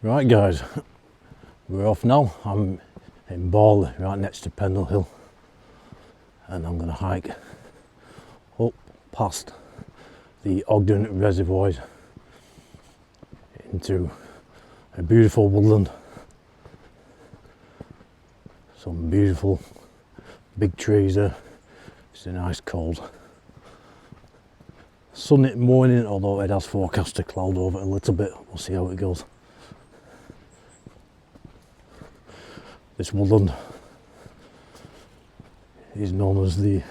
Right guys, we're off now. I'm in Bawley, right next to Pendlehill, and I'm going to hike up past the Ogden reservoirs into a beautiful woodland. Some beautiful big trees there. It's a nice cold sunny morning, although it has forecast to cloud over a little bit. We'll see how it goes. This woodland is known as the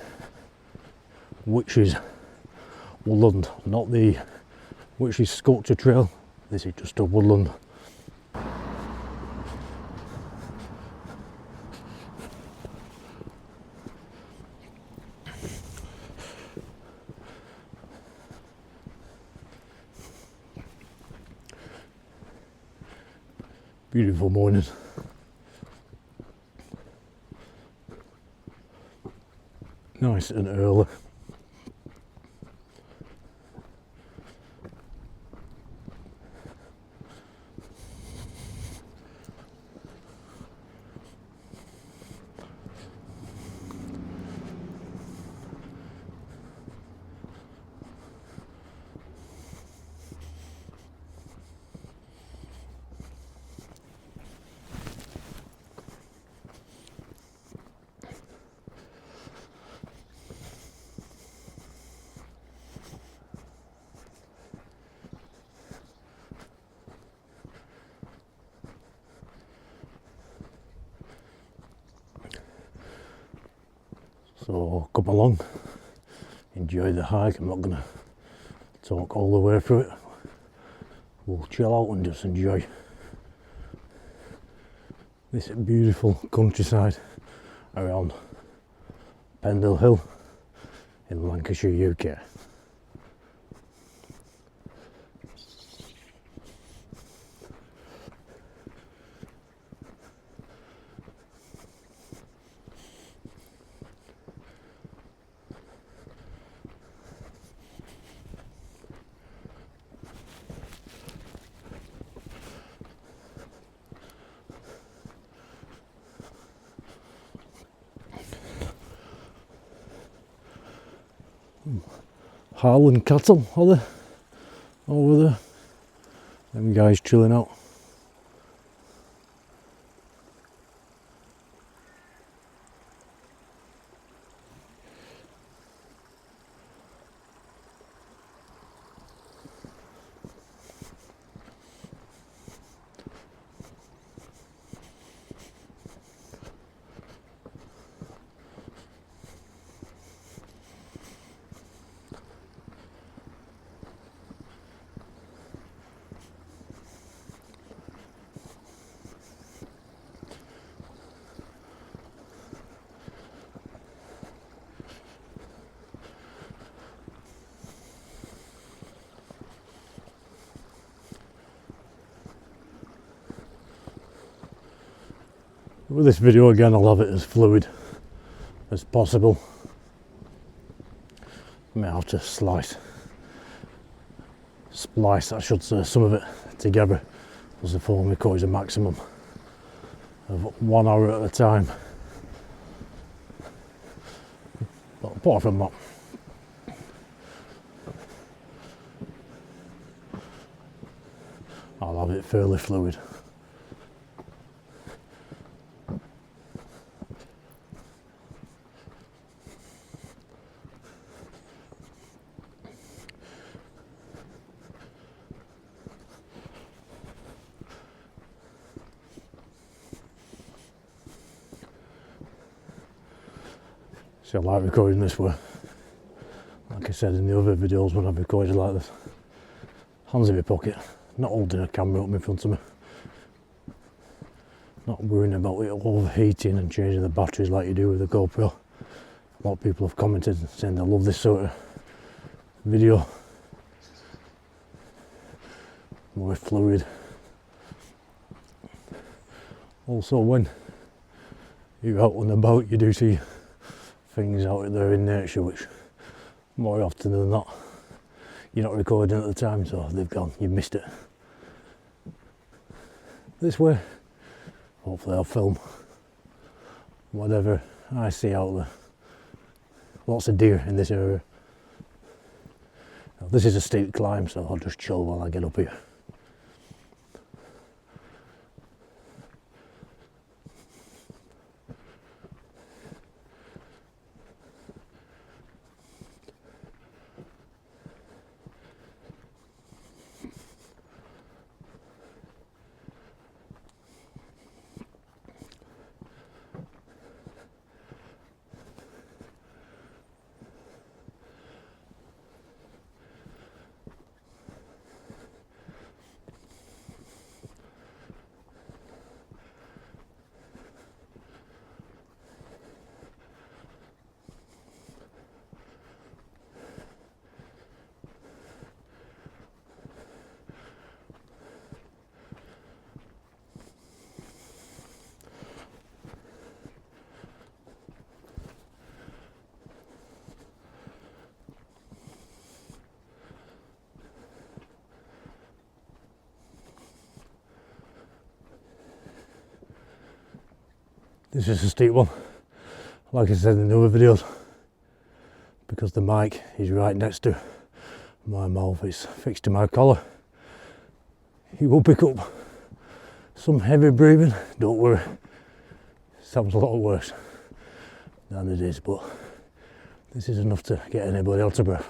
Witches Woodland, not the Witches Sculpture Trail. This is just a woodland. Beautiful morning. Nice and early. So come along, enjoy the hike. I'm not going to talk all the way through it. We'll chill out and just enjoy this beautiful countryside around Pendlehill in Lancashire, UK. Highland cattle are they over there? Them guys chilling out. With this video again, I'll have it as fluid as possible. I may have to splice I should say, some of it together, as the phone records a maximum of 1 hour at a time. But apart from that, I'll have it fairly fluid. See, I like recording this way. Like I said in the other videos when I've recorded like this. Hands in my pocket, not holding a camera up in front of me. Not worrying about it overheating and changing the batteries like you do with the GoPro. A lot of people have commented saying they love this sort of video. More fluid. Also, when you're out and about, you do see things out there in nature which more often than not you're not recording at the time, so they've gone, you've missed it. this way. Hopefully I'll film whatever I see out there. Lots of deer in this area. Now, this is a steep climb, so I'll just chill while I get up here. This is a steep one, like I said in the other videos, because the mic is right next to my mouth, it's fixed to my collar. You will pick up some heavy breathing, don't worry, sounds a lot worse than it is, but this is enough to get anybody out of breath.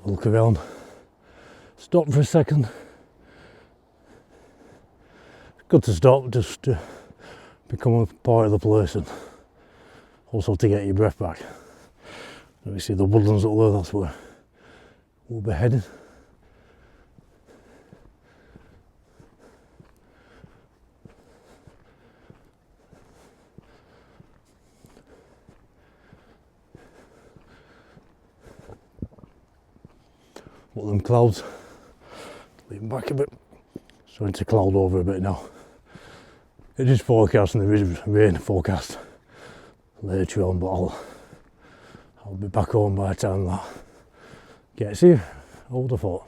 Look around, stop for a second. Good to stop just to become a part of the place and also to get your breath back. Let me see the woodlands up there, that's where we'll be heading. What them clouds, lean back a bit, starting to cloud over a bit now. It is forecast and there is rain forecast later on, but I'll be back home by the time that gets here, I would have thought.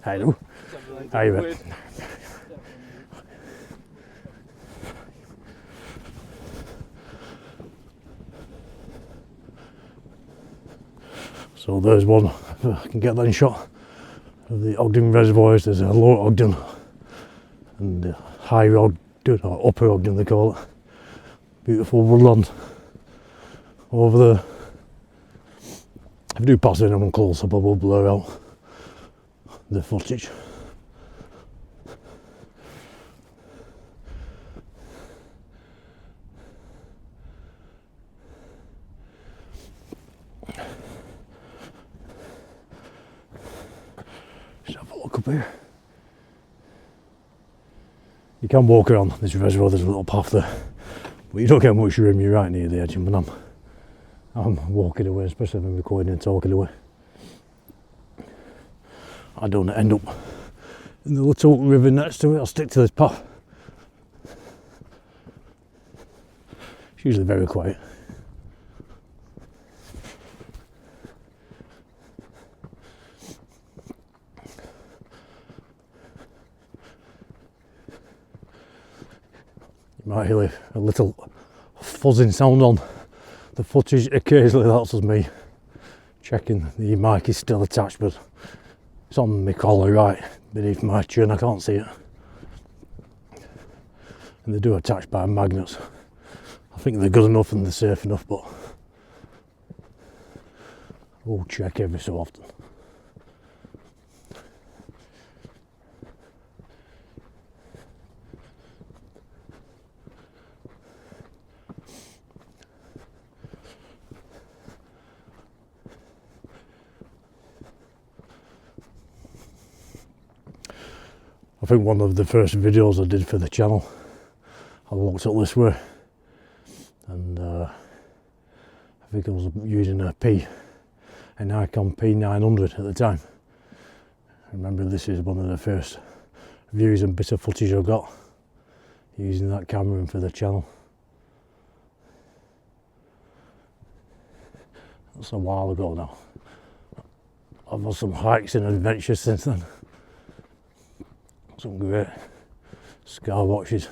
I do. I will. So there's one, if I can get that in shot, of the Ogden reservoirs. There's a lower Ogden and a higher Ogden, or upper Ogden they call it. Beautiful woodland over there. If I do pass anyone close up, I will blur out the footage. Just have a look up here. You can walk around this reservoir, there's a little path there, but you don't get much room, you're right near the edge, and I'm walking away, especially if I'm recording and talking away. I don't end up in the little river next to it, I'll stick to this path. It's usually very quiet. You might hear a little fuzzing sound on the footage. Occasionally that's just me checking the mic is still attached, but it's on my collar right beneath my chin, I can't see it. And they do attach by magnets. I think they're good enough and they're safe enough, but we'll check every so often. I think one of the first videos I did for the channel, I walked up this way, and I think I was using an Nikon P900 at the time. I remember this is one of the first views and bits of footage I got using that camera for the channel. That's a while ago now. I've had some hikes and adventures since then. Some great SKYWATCHs.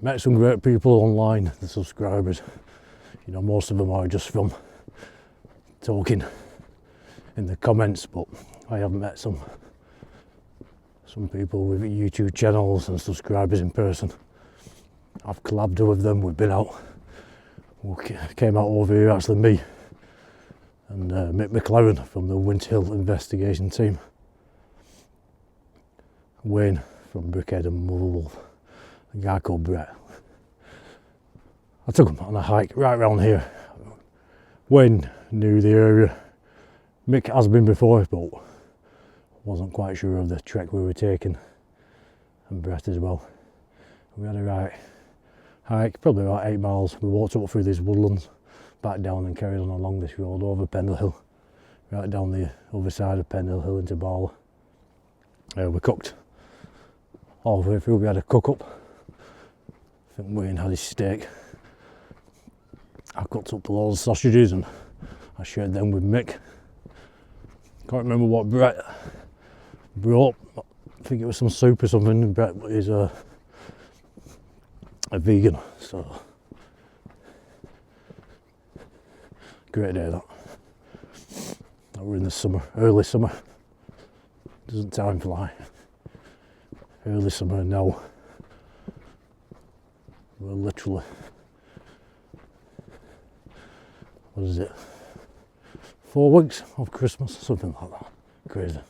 Met some great people online, the subscribers. You know, most of them are just from talking in the comments, but I have met some people with YouTube channels and subscribers in person. I've collabed with them, we've been out. We came out over here, actually me and Mick McLaren from the Pendlehill investigation team. Wayne from Brickhead and Motherwell, a guy called Brett. I took him on a hike right around here. Wayne knew the area. Mick has been before, but wasn't quite sure of the trek we were taking, and Brett as well. We had a right hike, probably about 8 miles. We walked up through these woodlands, back down and carried on along this road over Pendlehill, right down the other side of Pendlehill into Barlow. We cooked. All the way through we had a cook up. I think Wayne had his steak. I cooked up loads of sausages and I shared them with Mick. Can't remember what Brett brought. I think it was some soup or something. Brett is a vegan, so great day that. We're in the summer, early summer. Doesn't time fly? Early summer now. We're literally, what is it? 4 weeks of Christmas, something like that. Crazy.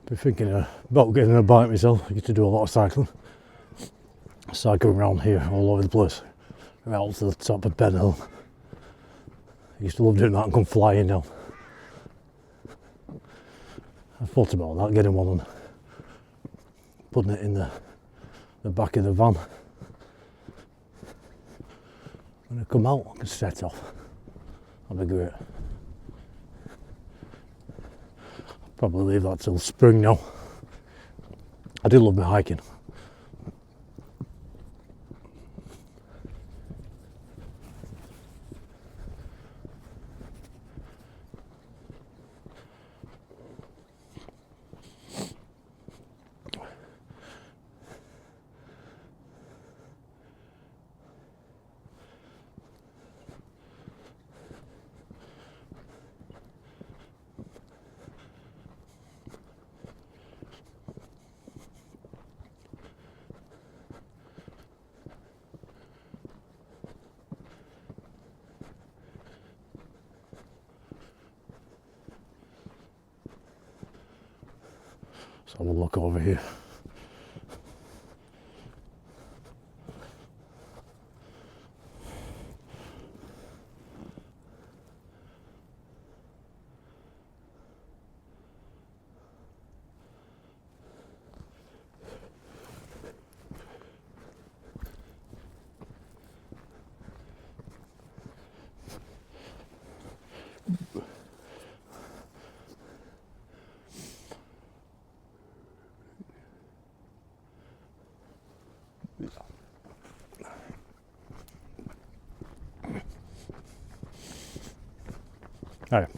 Been thinking about getting a bike myself. I get to do a lot of cycling. Cycling around here all over the place. Right to the top of Pendle. I used to love doing that and come flying down. I thought about that, getting one and putting it in the back of the van. When I come out, I can set off. That'd be great. Probably leave that till spring now. I do love my hiking. Let's have a look over here. All right.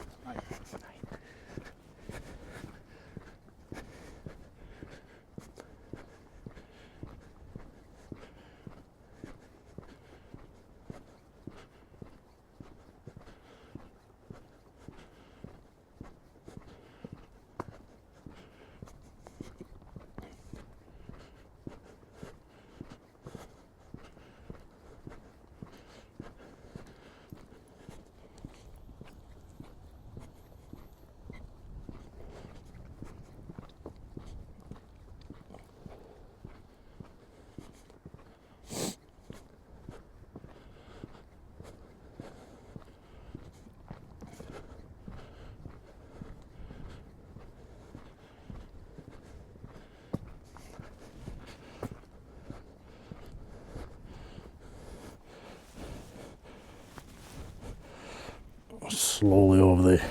Slowly over the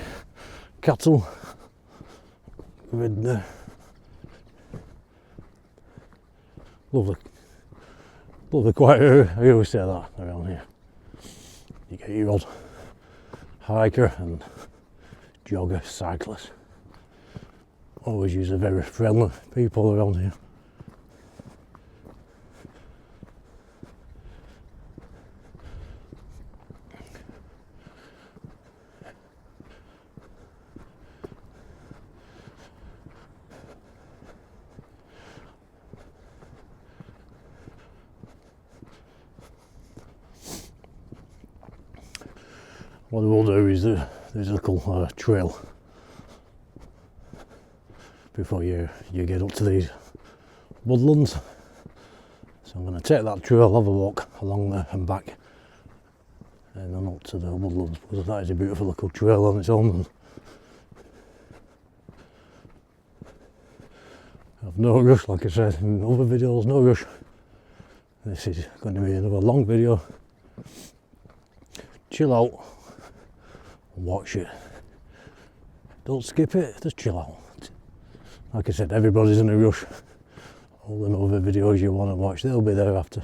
cattle with the lovely quiet area. I always say that around here. You get your old hiker and jogger, cyclist. Always use a very friendly people around here. What we'll do is there's a little trail before you get up to these woodlands. So I'm going to take that trail, have a walk along there and back, and then up to the woodlands, because that is a beautiful little trail on its own. And I've no rush, like I said in other videos, no rush. This is going to be another long video. Chill out and watch it. Don't skip it, just chill out. Like I said, everybody's in a rush. All them other videos you want to watch, they'll be there after.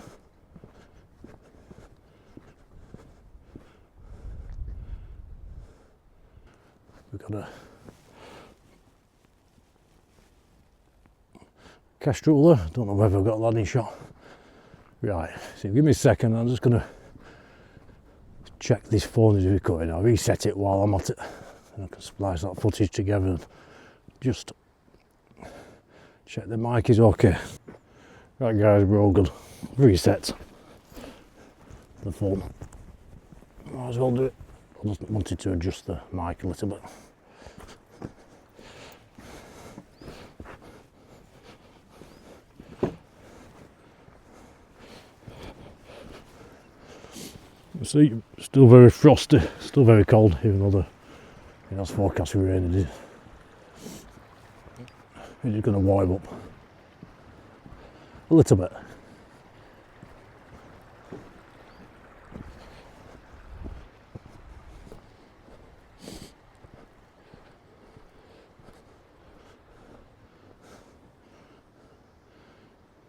We've got a Castrol there. Don't know whether I've got a landing shot. Right, so give me a second, I'm just going to check this phone is recording. I'll reset it while I'm at it, and I can splice that footage together and just check the mic is okay. Right guys, we're all good. Reset the phone. Might as well do it. I just wanted to adjust the mic a little bit. See, still very frosty, still very cold, even though it's forecast for rain. It is. It's just going to warm up a little bit.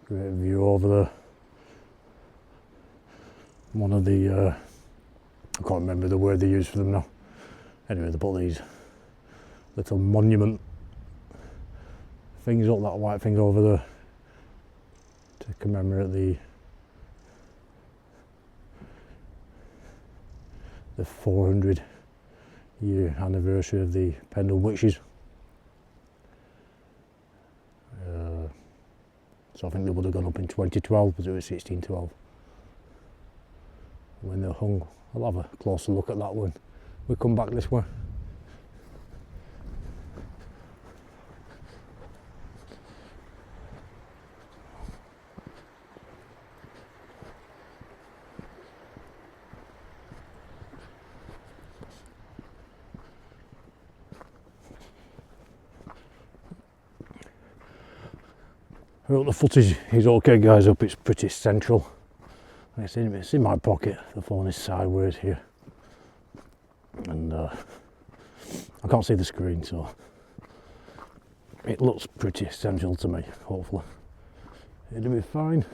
Great view over there. One of the, I can't remember the word they use for them now. Anyway, they put these little monument things up, that white thing over there, to commemorate the 400-year anniversary of the Pendle witches. So I think they would have gone up in 2012, because it was 1612 when they hung. I'll have a closer look at that when we come back this way. I hope the footage is okay, guys. I hope it's pretty central. It's in my pocket. The phone is sideways here, and I can't see the screen, so it looks pretty central to me. Hopefully it'll be fine.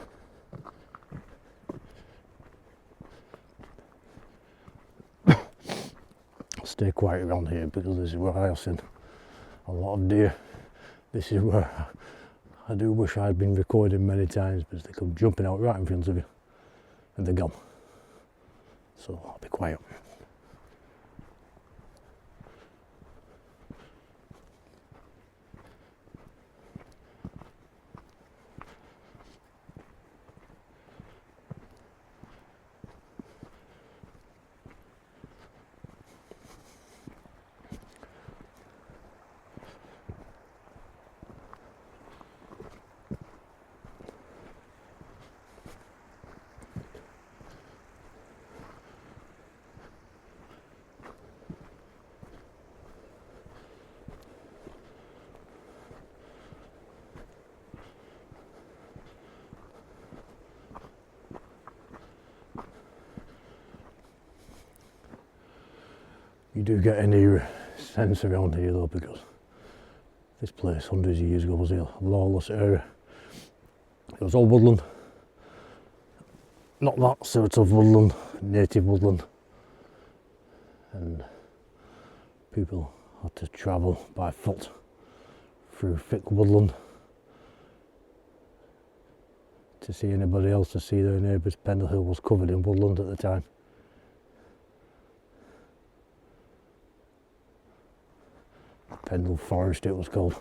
Stay quiet around here, because this is where I have seen a lot of deer. This is where I do wish I had been recording many times, because they come jumping out right in front of you and they're gone. So I'll be quiet. You do get any sense around here though, because this place hundreds of years ago was a lawless area. It was all woodland, not that sort of woodland, native woodland, and people had to travel by foot through thick woodland to see anybody else, to see their neighbours. Pendlehill was covered in woodland at the time. Pendle Forest it was called.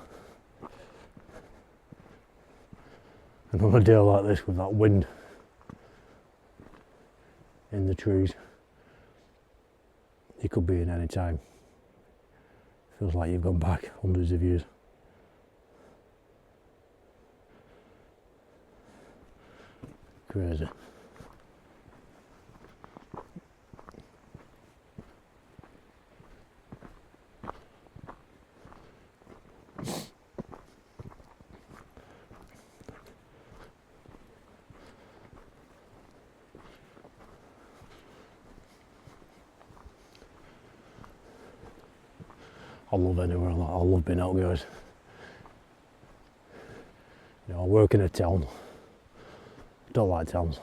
And on a day like this, with that wind in the trees, you could be in any time. Feels like you've gone back hundreds of years. Crazy. I love anywhere. I love being out, guys. You know, I work in a town. Don't like towns.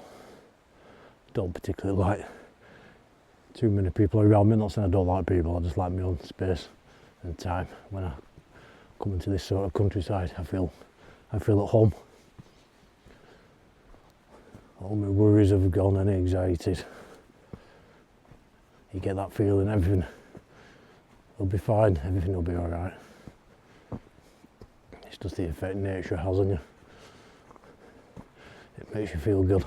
Don't particularly like too many people around me. Not saying I don't like people. I just like my own space and time. When I come into this sort of countryside, I feel at home. All my worries have gone, any anxieties. You get that feeling, everything will be fine, everything will be alright. It's just the effect nature has on you. It makes you feel good.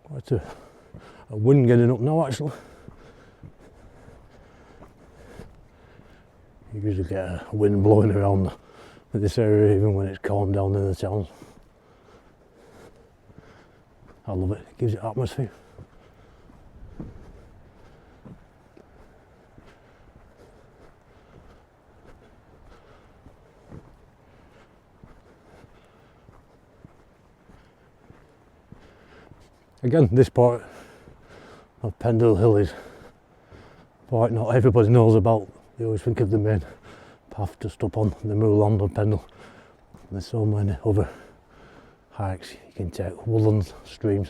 Quite a wind getting up now, actually. You usually get a wind blowing around this area even when it's calmed down in the towns. I love it, it gives it atmosphere. Again, this part of Pendlehill is part not everybody knows about. They always think of the main path just up on the moorland of Pendle. There's so many other hikes you can take, woodlands, streams.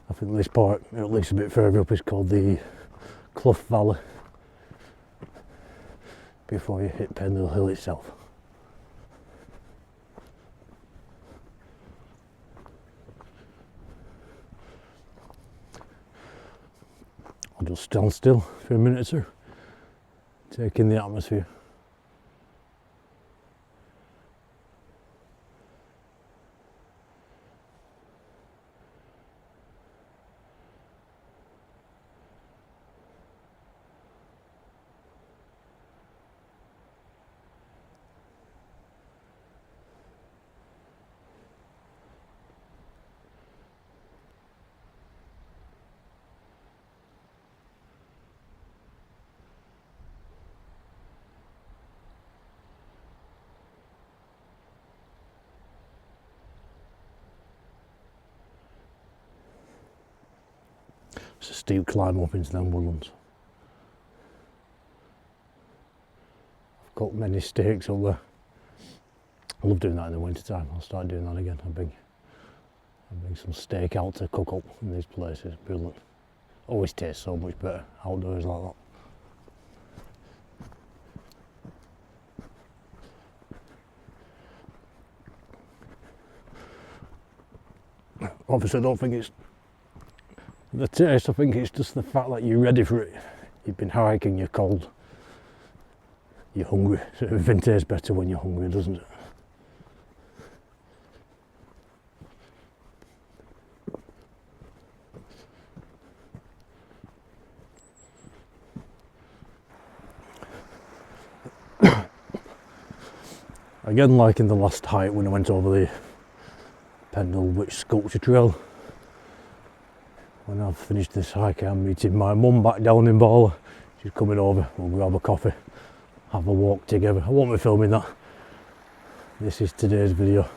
I think this part, at least a bit further up, is called the Clough Valley before you hit Pendlehill itself. I'll just stand still for a minute or two, take in the atmosphere. It's a steep climb up into them woodlands. I've got many stakes up there. I love doing that in the winter time. I'll start doing that again. I bring some steak out to cook up in these places. Brilliant. Always tastes so much better outdoors like that. Obviously I don't think it's the taste, I think it's just the fact that you're ready for it. You've been hiking, you're cold, you're hungry. So everything tastes better when you're hungry, doesn't it? Again, like in the last hike when I went over the Pendle Witch Sculpture Trail, when I've finished this hike I'm meeting my mum back down in Bala. She's coming over, we'll grab a coffee, have a walk together. I won't be filming that. This is today's video.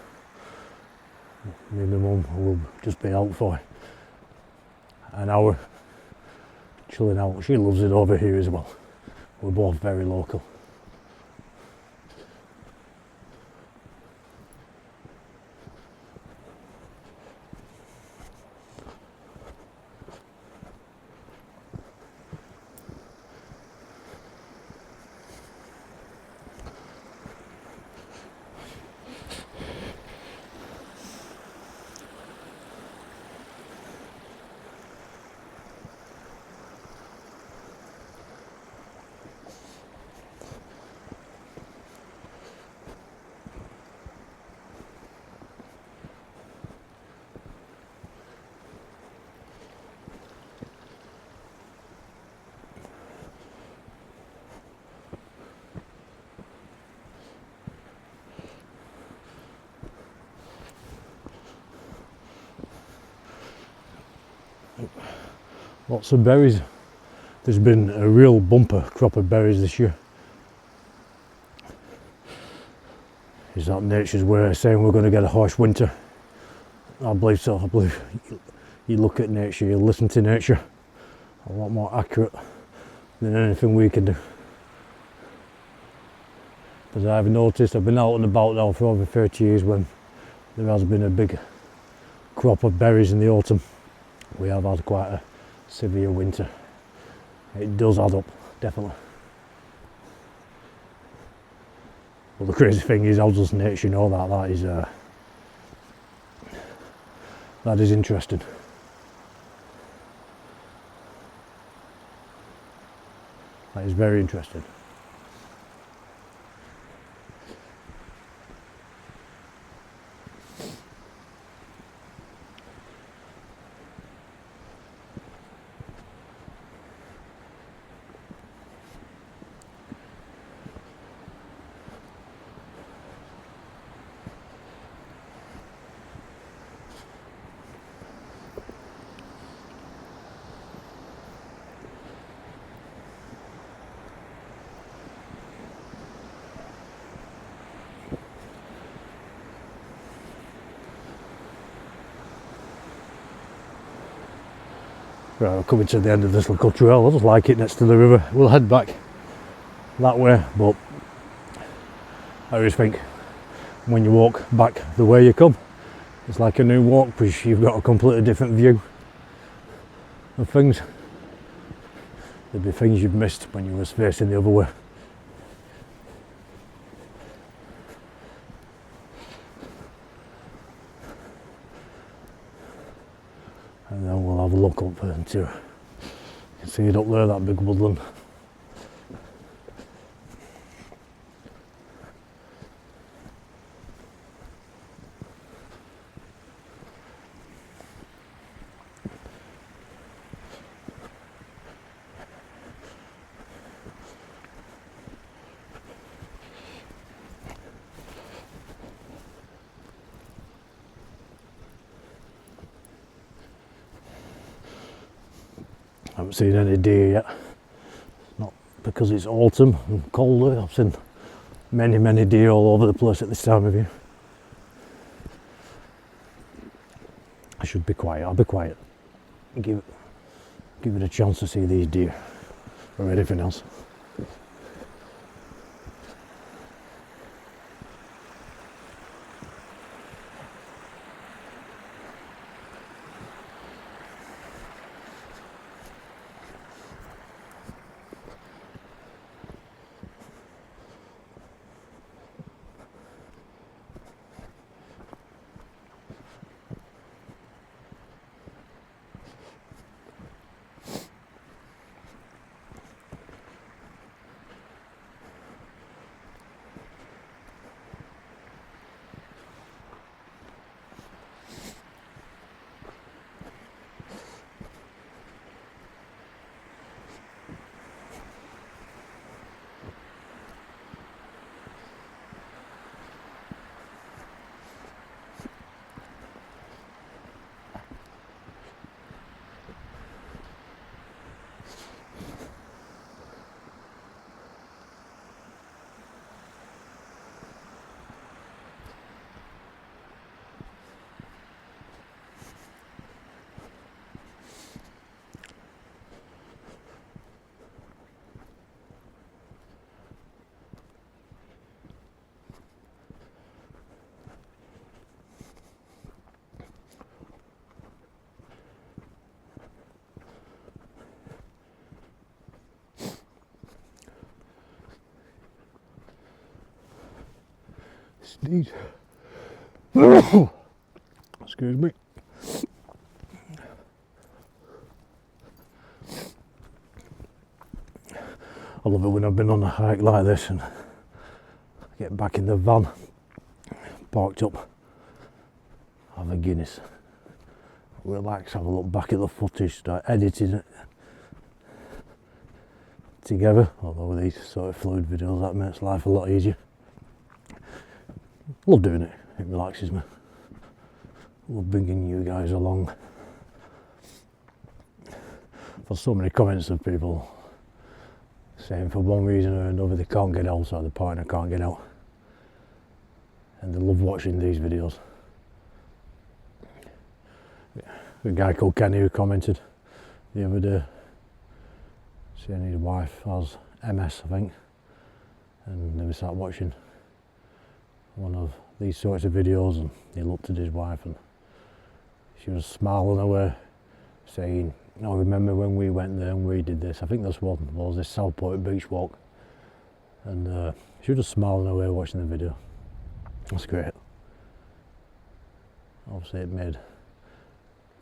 Me and my mum will just be out for an hour, chilling out. She loves it over here as well. We're both very local. Lots of berries. There's been a real bumper crop of berries this year. Is that nature's way of saying we're going to get a harsh winter? I believe so. I believe you look at nature, you listen to nature, a lot more accurate than anything we can do. Because I've noticed, I've been out and about now for over 30 years, when there has been a big crop of berries in the autumn, we have had quite a severe winter. It does add up, definitely. But the crazy thing is, how does nature know that? That is interesting. That is very interesting. Right, we're coming to the end of this little trail. I just like it next to the river. We'll head back that way, but I always think when you walk back the way you come, it's like a new walk because you've got a completely different view of things. There'll be things you've missed when you was facing the other way. And then we'll have a look up there too. You can see it up there, that big woodland. I haven't seen any deer yet, not because it's autumn and colder. I've seen many deer all over the place at this time of year. I should be quiet, I'll be quiet. Give it a chance to see these deer or anything else. Sneeze. Excuse me. I love it when I've been on a hike like this and get back in the van, parked up, have a Guinness, relax, have a look back at the footage, start editing it together. Although with these sort of fluid videos, that makes life a lot easier. Love doing it, it relaxes me. Love bringing you guys along. For so many comments of people saying for one reason or another they can't get out, or the partner can't get out, and they love watching these videos. A guy called Kenny who commented the other day saying his wife has MS, I think, and they sat watching one of these sorts of videos and he looked at his wife and she was smiling away saying, "No, remember when we went there and we did this?" I think this one was this Southport beach walk, and she was just smiling away watching the video. That's great. Obviously it made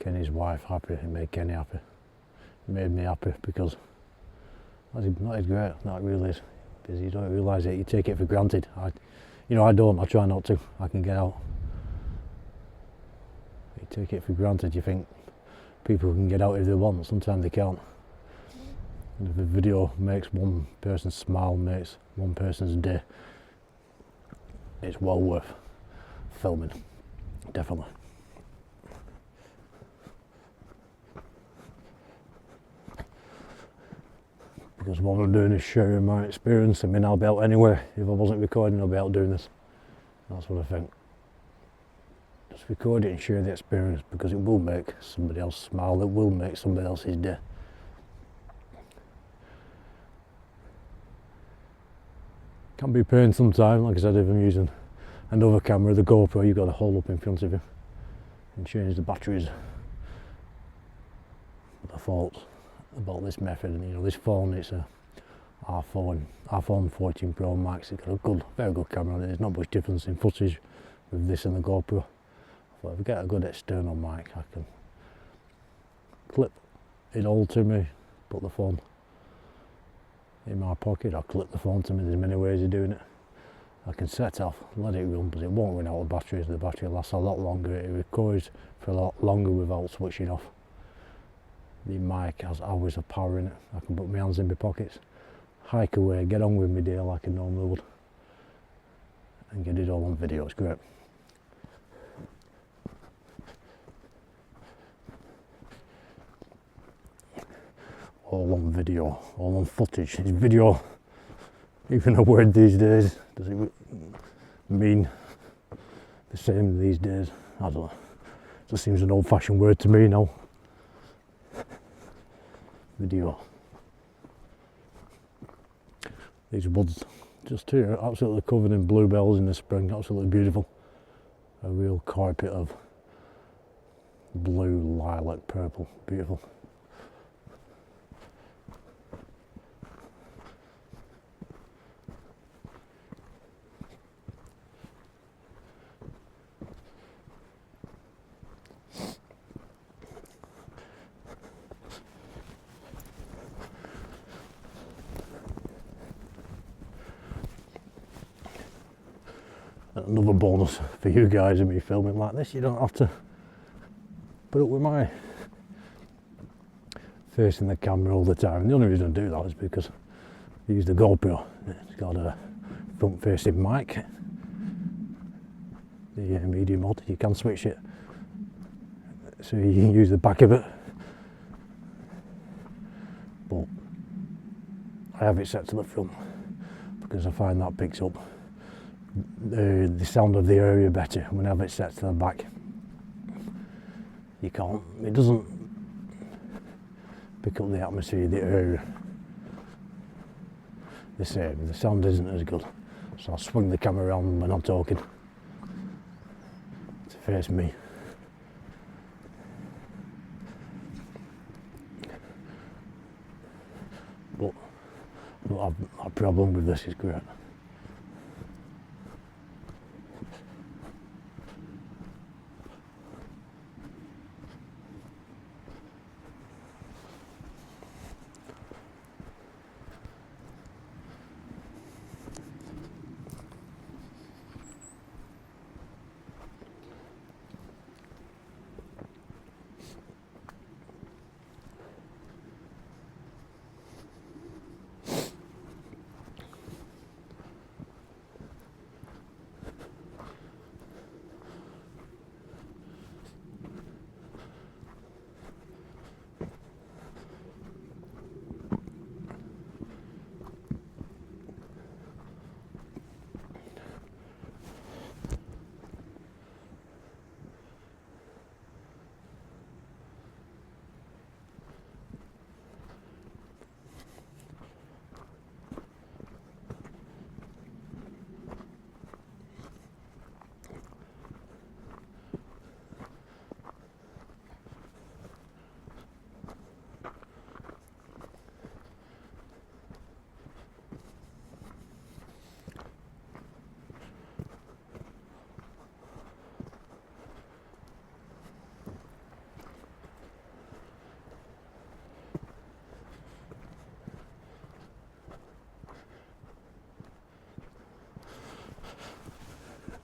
Kenny's wife happy, it made Kenny happy, it made me happy, because that is great, that really is, because you don't realise it, you take it for granted. I don't, I try not to, I can get out. You take it for granted, you think people can get out if they want, sometimes they can't. And if a video makes one person smile, makes one person's day, it's well worth filming, definitely. Because what I'm doing is sharing my experience. I mean, I'll be out anyway. If I wasn't recording, I'll be out doing this. That's what I think. Let's record it and share the experience, because it will make somebody else smile, it will make somebody else's day. Can be a pain sometimes, like I said, if I'm using another camera, the GoPro, you've got to hold up in front of you and change the batteries. But I thought about this method, and you know, this phone, it's a iPhone 14 Pro Max. It's got a good, very good camera on it. There's not much difference in footage with this and the GoPro. But if I get a good external mic, I can clip it all to me, put the phone in my pocket, I'll clip the phone to me. There's many ways of doing it. I can set off, let it run, but it won't run out of batteries. The battery lasts a lot longer. It records for a lot longer without switching off. The mic has hours of power in it. I can put my hands in my pockets, hike away, get on with my day like I normally would, and get it all on video. It's great. All on video, all on footage. Is video even a word these days? Does it mean the same these days? I don't know. It just seems an old-fashioned word to me now. Video. These woods just here, absolutely covered in bluebells in the spring, absolutely beautiful. A real carpet of blue, lilac, purple, beautiful. Another bonus for you guys of me filming like this, you don't have to put up with my facing the camera all the time. And the only reason I do that is because I use the GoPro. It's got a front facing mic, the medium mod. You can switch it so you can use the back of it, but I have it set to the front because I find that picks up the sound of the area better. When I have it set to the back, it doesn't pick up the atmosphere of the area the same. The sound isn't as good, so I'll swing the camera around when I'm talking to face me. But I don't have a problem with this. It's great.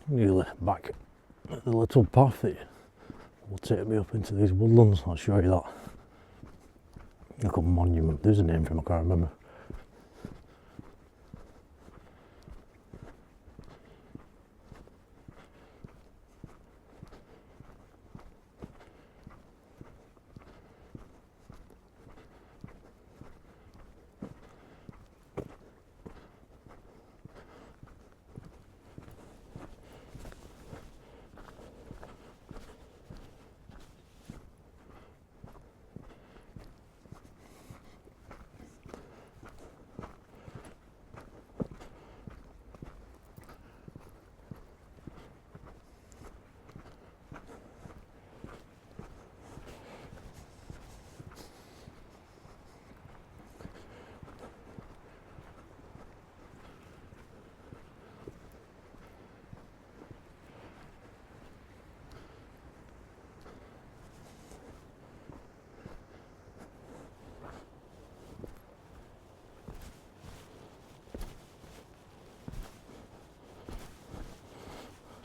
Nearly back at the little path that will take me up into these woodlands. I'll show you that. Look at monument. There's a name for him, I can't remember.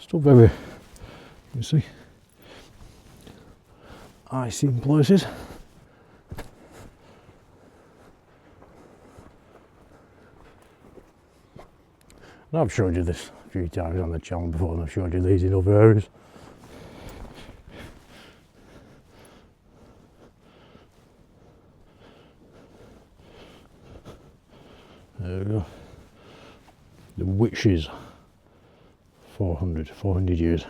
Still very, you see, icy in places. And I've showed you this a few times on the channel before, and I've showed you these in other areas. There we go. The witches, 400 years.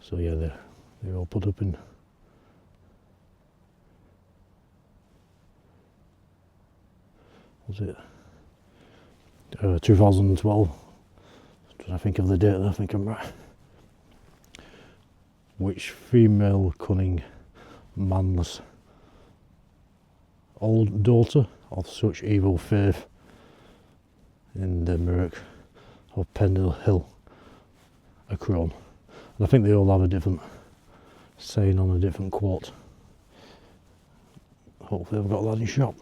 So yeah, they're all put up in. Was it 2012? Did I think of the date? I think I'm right. Which female, cunning, manless, old daughter of such evil faith in the murk of Pendlehill, a crone. And I think they all have a different saying on a different quote. Hopefully I've got that in shop.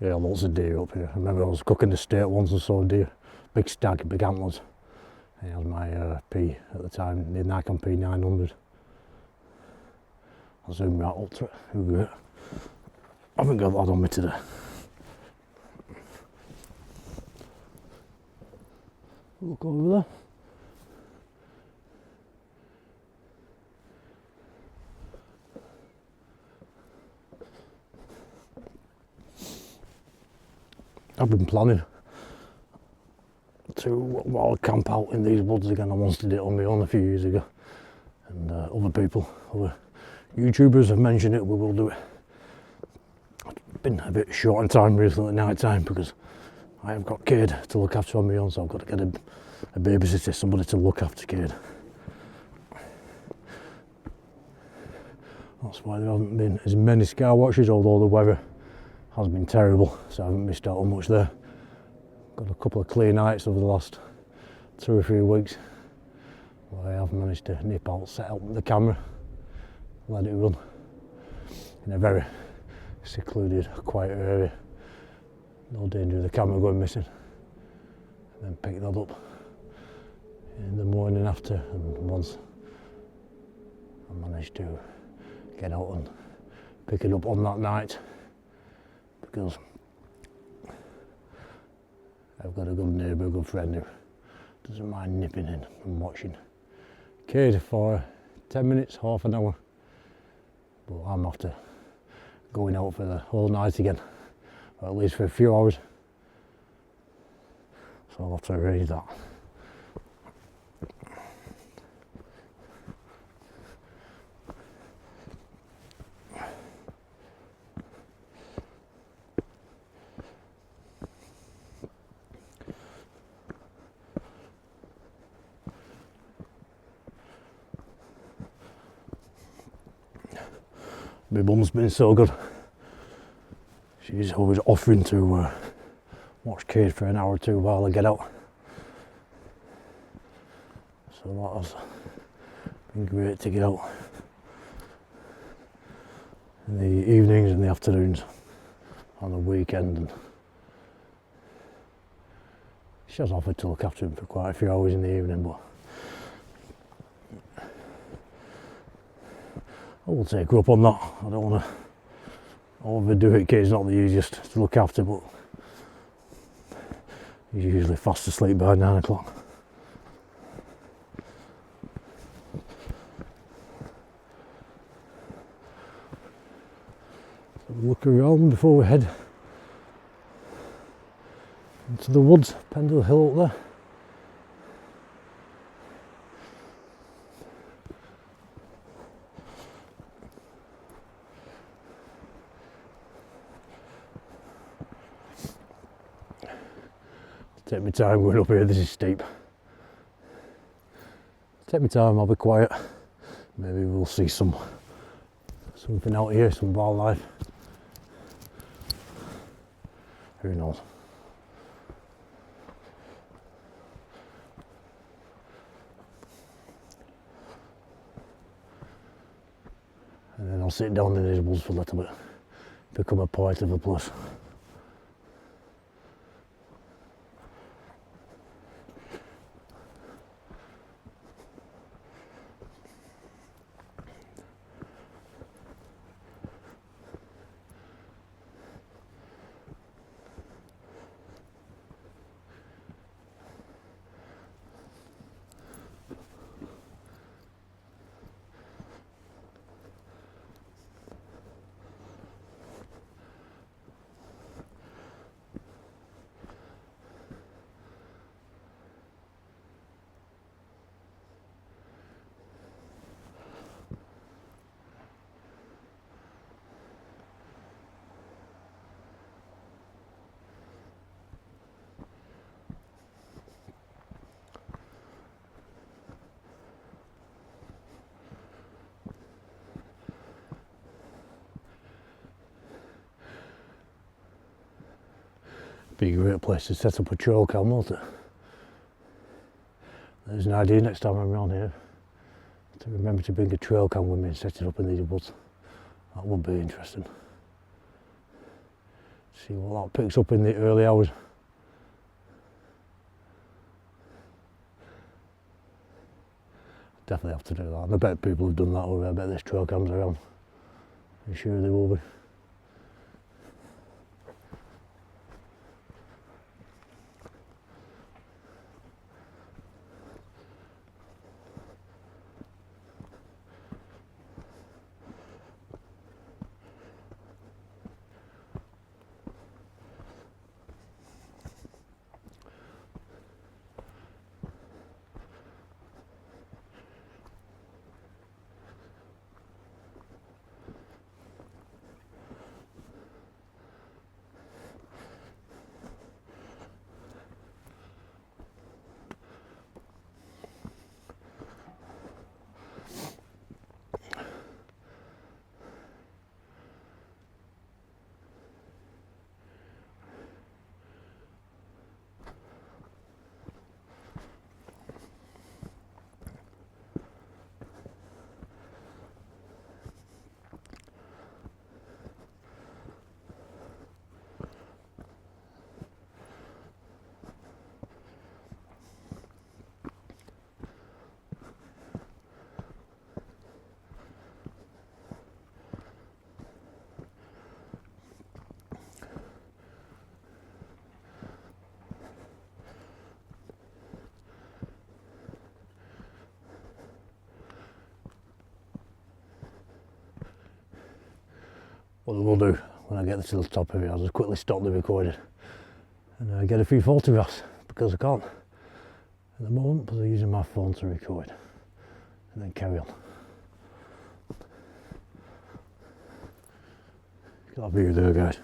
Yeah, lots of deer up here. I remember I was cooking the steak once and saw a deer, big stag, big antlers. And it was my P at the time, the Nikon P900. I'll zoom right up to it. I haven't got that on me today. Look over there. I've been planning to wild camp out in these woods again. I once did it on my own a few years ago, and other people, other YouTubers have mentioned it. We will do it. I've been a bit short on time recently at night time because I have got Cade to look after on my own, so I've got to get a babysitter, somebody to look after Cade. That's why there haven't been as many SKYWATCHs, although the weather has been terrible, so I haven't missed out on much there. Got a couple of clear nights over the last 2 or 3 weeks where I have managed to nip out, set up the camera, let it run in a very secluded, quiet area. No danger of the camera going missing. And then pick that up in the morning after, and once I managed to get out and pick it up on that night, because I've got a good neighbour, a good friend who doesn't mind nipping in and watching Cade for 10 minutes, half an hour. But I'm after going out for the whole night again, or at least for a few hours. So I'll have to arrange that. My mum's been so good. She's always offering to watch Cade for an hour or two while I get out. So that has been great to get out in the evenings and the afternoons on the weekend. And she has offered to look after him for quite a few hours in the evening, but I will take her up on that. I don't want to overdo it. Cade's not the easiest to look after, but he's usually fast asleep by 9 o'clock. So we'll look around before we head into the woods. Pendlehill up there. Take my time going up here, this is steep. Take my time, I'll be quiet. Maybe we'll see something out here, some wildlife. Who knows? And then I'll sit down in these woods for a little bit, become a part of the place. Be a great place to set up a trail cam, won't it? There's an idea next time I'm around here to remember to bring a trail cam with me and set it up in these woods. That would be interesting. See what that picks up in the early hours. Definitely have to do that. And I bet people have done that already. I bet there's trail cams around. I'm sure they will be. What we'll do when I get to the top of it, I'll just quickly stop the recording and get a few photographs, because I can't at the moment, because I'm using my phone to record, and then carry on. Got a view there, guys.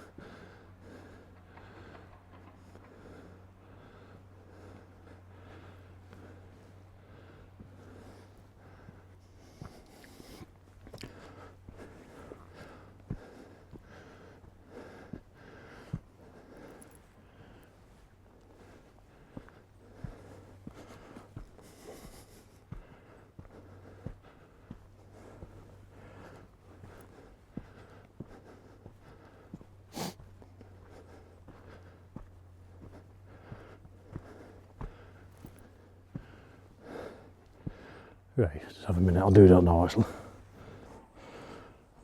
Right, just have a minute, I'll do that now actually.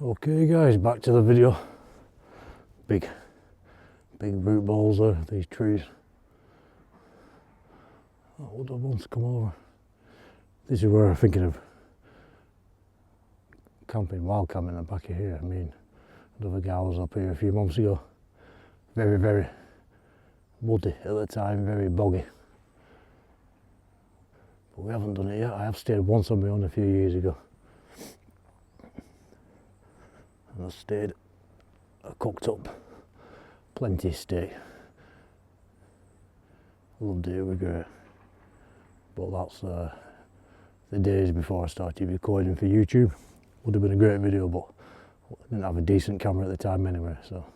Okay guys, back to the video. Big root balls there, these trees. That would have once come over. This is where I'm thinking of camping, wild camping, the back of here. I mean, another guy was up here a few months ago. Very muddy at the time, very boggy. But we haven't done it yet. I have stayed once on my own a few years ago. And I stayed, I cooked up plenty of steak. Loved it, it was great. But that's the days before I started recording for YouTube. Would have been a great video, but I didn't have a decent camera at the time anyway, so.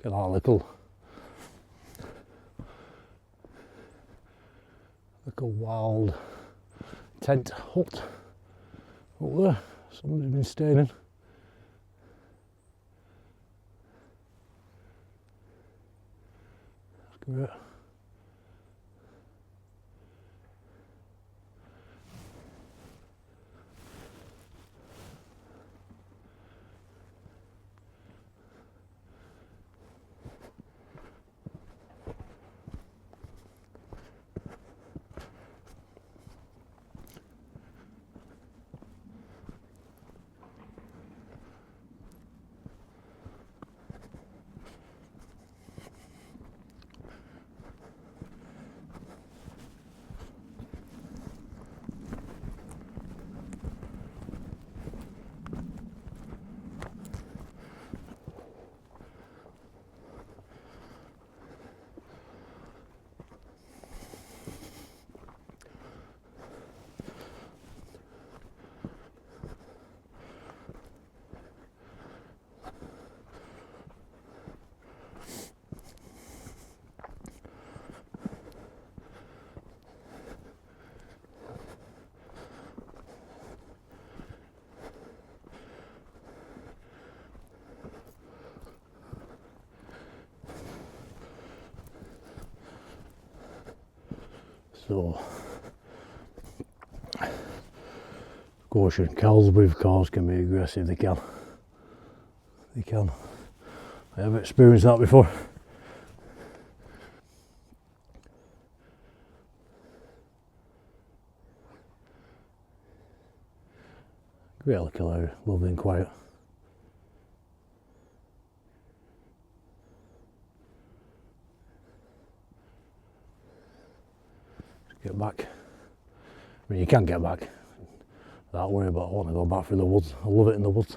Got that little wild tent hut up there. Somebody's been staying in. That's great. So, caution, cows with cars can be aggressive, they can. They can. I have experienced that before. Great little area, lovely and quiet. Get back. I mean, you can get back that way, but I want to go back through the woods. I love it in the woods.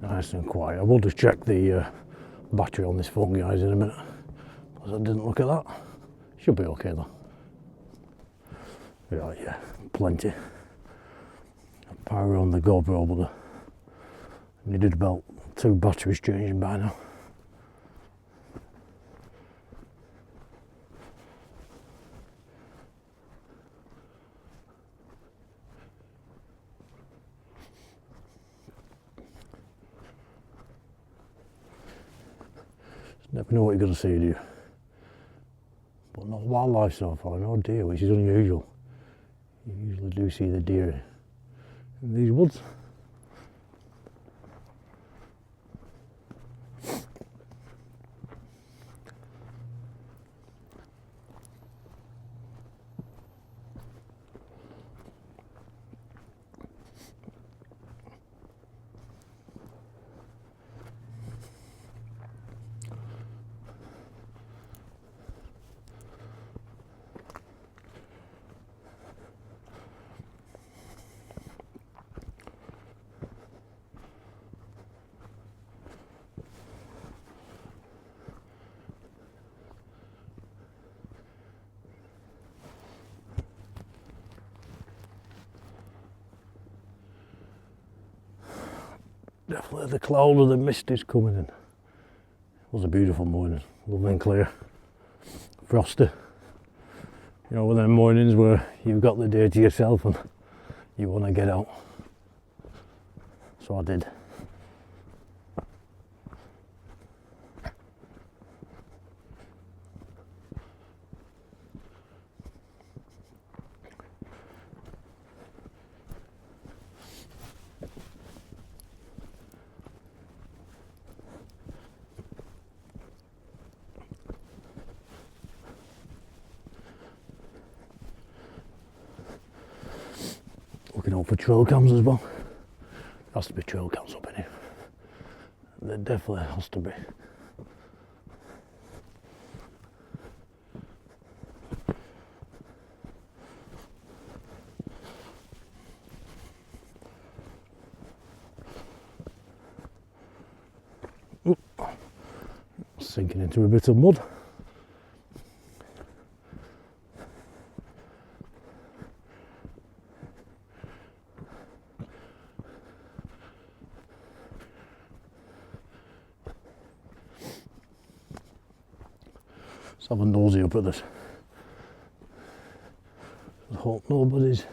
Nice and quiet. I will just check the battery on this phone, guys, in a minute, because I didn't look at that. Should be okay though. Yeah, plenty. Power on the GoPro, but I needed about 2 batteries changing by now. Never know what you're going to see, do you? But not wildlife so far, no deer, which is unusual. You usually do see the deer in these woods. Definitely the cloud or the mist is coming in. It was a beautiful morning, lovely and clear, frosty. You know, one of them mornings where you've got the day to yourself and you want to get out. So I did. Looking out for trail cams as well. There has to be trail cams up in here. There definitely has to be. Oop. Sinking into a bit of mud. Let's have a nosy up at this. I hope nobody's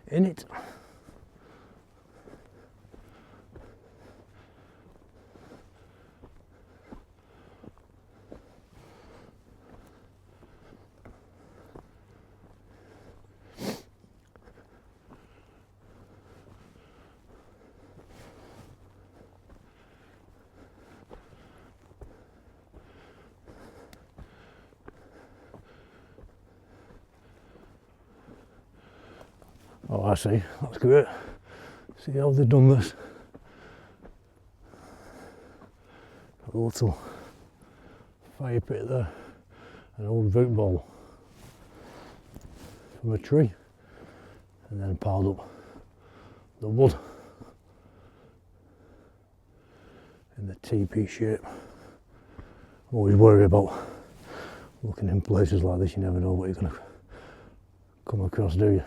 in it. Oh, I see. That's great. See how they've done this. A little fire pit there, an old root ball from a tree, and then piled up the wood in the teepee shape. Always worry about looking in places like this. You never know what you're going to come across, do you?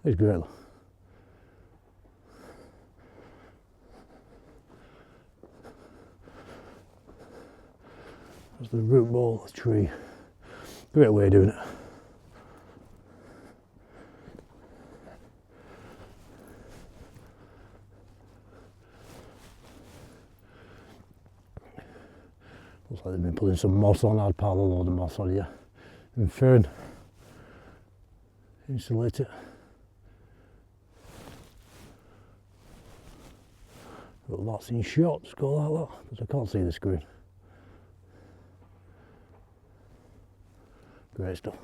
It's great though. There's the root ball of the tree. Great way of doing it. Looks like they've been putting some moss on. I'd pile a load of moss on here and fern. Insulate it. Got lots in shots, go like that, because I can't see the screen. Great stuff.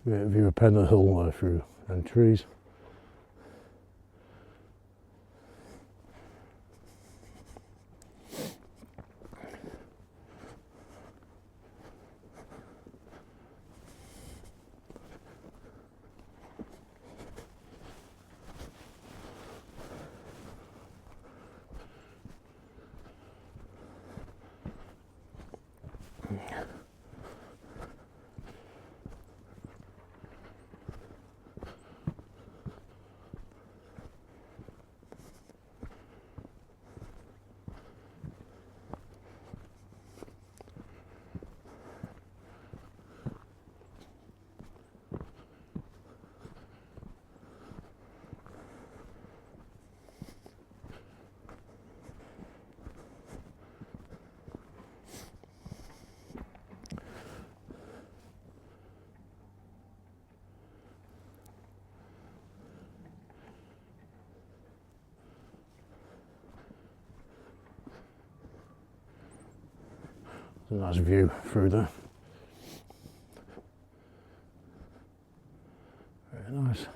Great view of Pendlehill through and trees. It's a nice view through there. Very nice.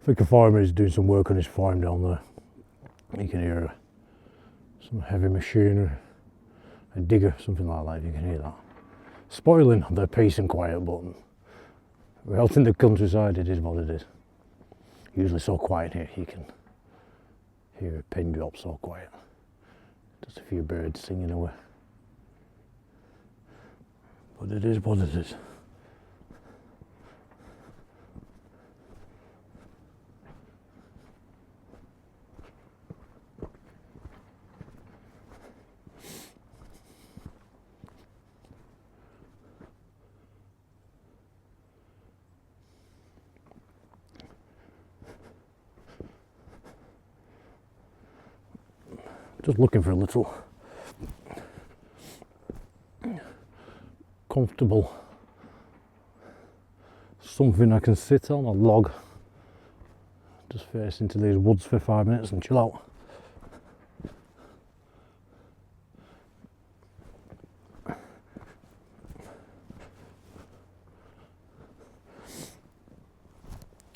think a farmer is doing some work on his farm down there. You can hear some heavy machinery, a digger, something like that. You can hear that. Spoiling the peace and quiet, but we're out in the countryside, it is what it is. Usually so quiet here, you can hear a pin drop so quiet. Just a few birds singing away. But it is what it is. Just looking for a little comfortable something I can sit on, a log, just face into these woods for 5 minutes and chill out.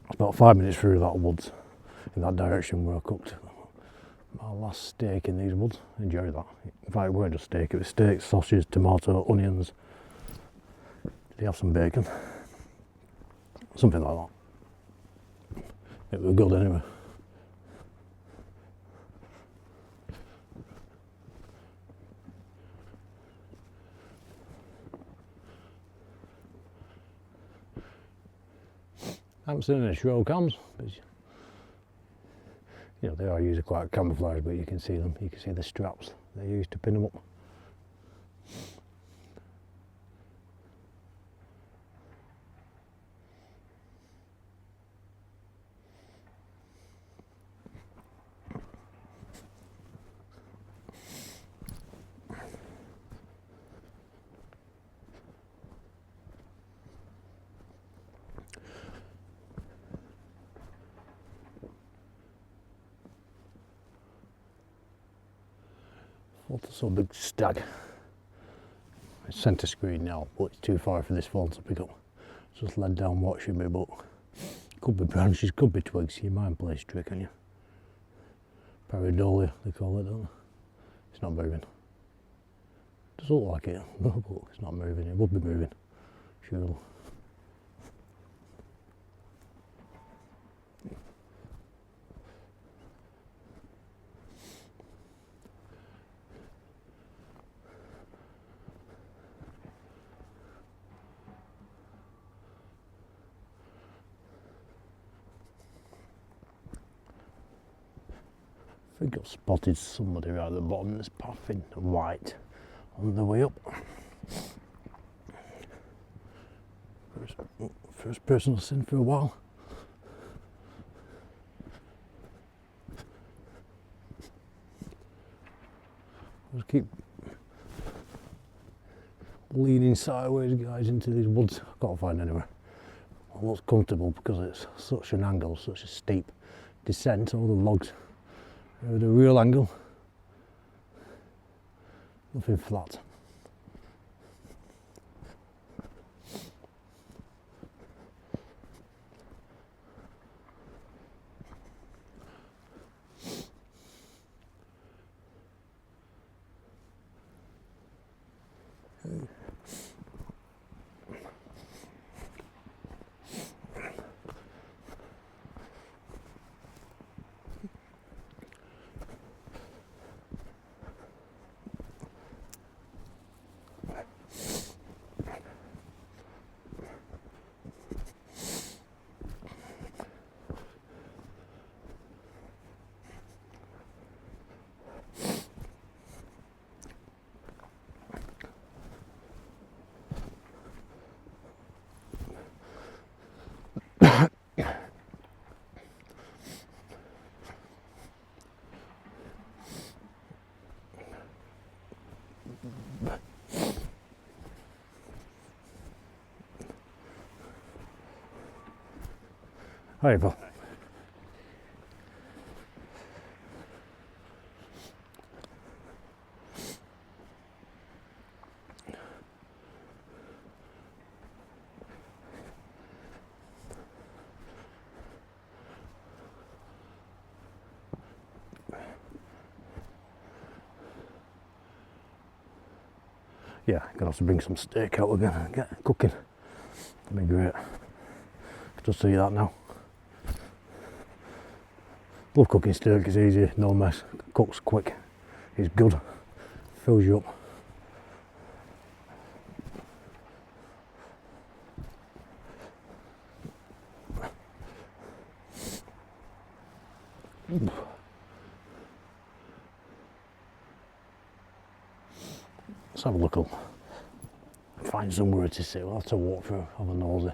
It's about 5 minutes through that woods in that direction where I cooked my last steak in these woods. Enjoyed that. In fact, it weren't just steak, it was steak, sausage, tomato, onions. Did you have some bacon? Something like that. It was good anyway. I haven't seen any shroud cams, but you know, they are usually quite camouflaged, but you can see them. You can see the straps they use to pin them up. What's so big stag? It's centre screen now, but it's too far for this phone to pick up. Just led down watching me, but could be branches, could be twigs. Your mind plays trick on you. Pareidolia, they call it, don't they? It's not moving. Does look like it, but it's not moving. It would be moving, surely. I think I've spotted somebody right at the bottom of this path in white on the way up. First person I've seen for a while. Just keep leaning sideways, guys, into these woods. I can't find anywhere. It looks comfortable because it's such an angle, such a steep descent. All the logs are at a real angle. Nothing flat. Hi, Bill. yeah, gonna have to bring some steak out again and get cooking. That'd be great. Just see that now. Love cooking steak, it's easy, no mess, cooks quick, it's good, fills you up. Let's have a look up, find somewhere to sit. We'll have to walk through, have a nosy.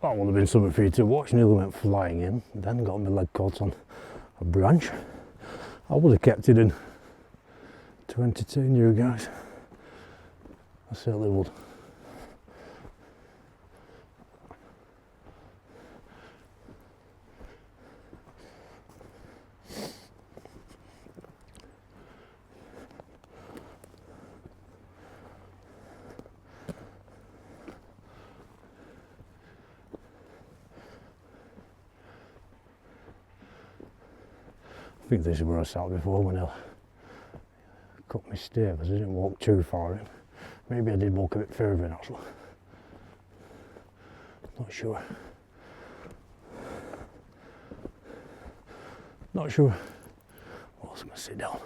That would have been something for you to watch. Nearly went flying in, then got my leg caught on a branch. I would have kept it in to entertain you guys. I certainly would. I think this is where I sat before when I cut my stairs. I didn't walk too far in. Maybe I did walk a bit further in actually. Not sure. Not sure. Well, I'm going to sit down.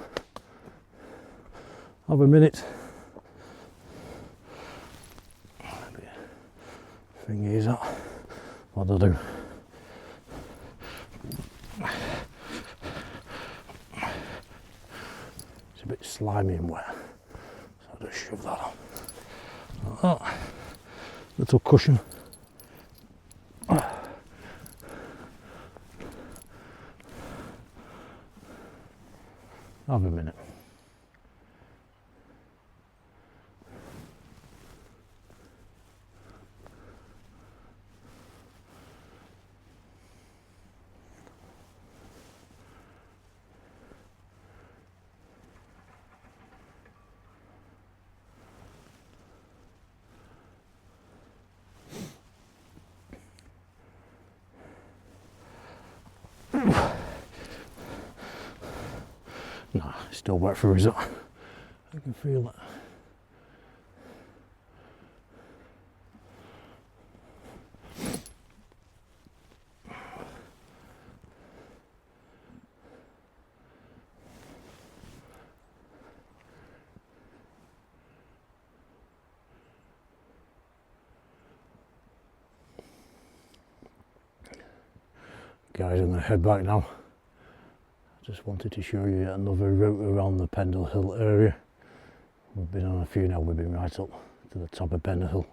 Have a minute. Thing is that, what do I do? It's a bit slimy and wet, so I'll just shove that on. Like that. Little cushion. Have a minute. Nah, it's still wet for us. I can feel it. Guys, I'm going to head back now. Just wanted to show you another route around the Pendlehill area. We've been on a few now. We've been right up to the top of Pendlehill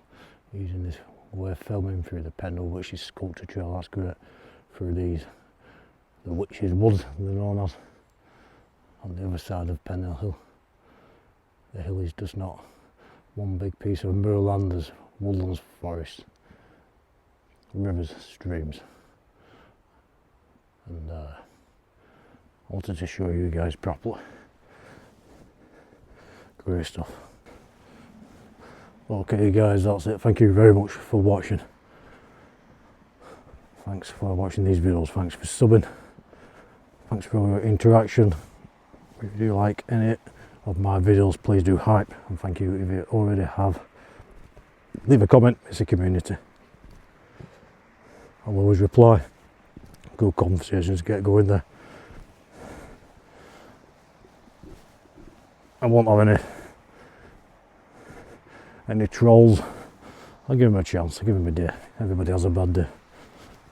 using this. We're filming through the Pendle Witches Sculpture Trail. That's great. Through these, the Witches Woods, they're known as, on the other side of Pendlehill. The hill is just not one big piece of moorland. There's woodlands, forest, rivers, streams, and I wanted to show you guys properly. Great stuff. Okay guys, that's it. Thank you very much for watching. Thanks for watching these videos. Thanks for subbing. Thanks for your interaction. If you like any of my videos, please do hype. And thank you if you already have. Leave a comment. It's a community. I'll always reply. Good conversations get going there. I won't have any trolls. I'll give them a chance, I'll give them a day. Everybody has a bad day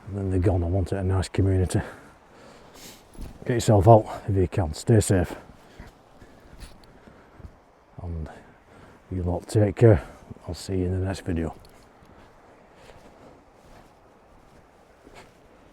and then they're gone. I want it a nice community. Get yourself out if you can, stay safe, and you lot take care. I'll see you in the next video.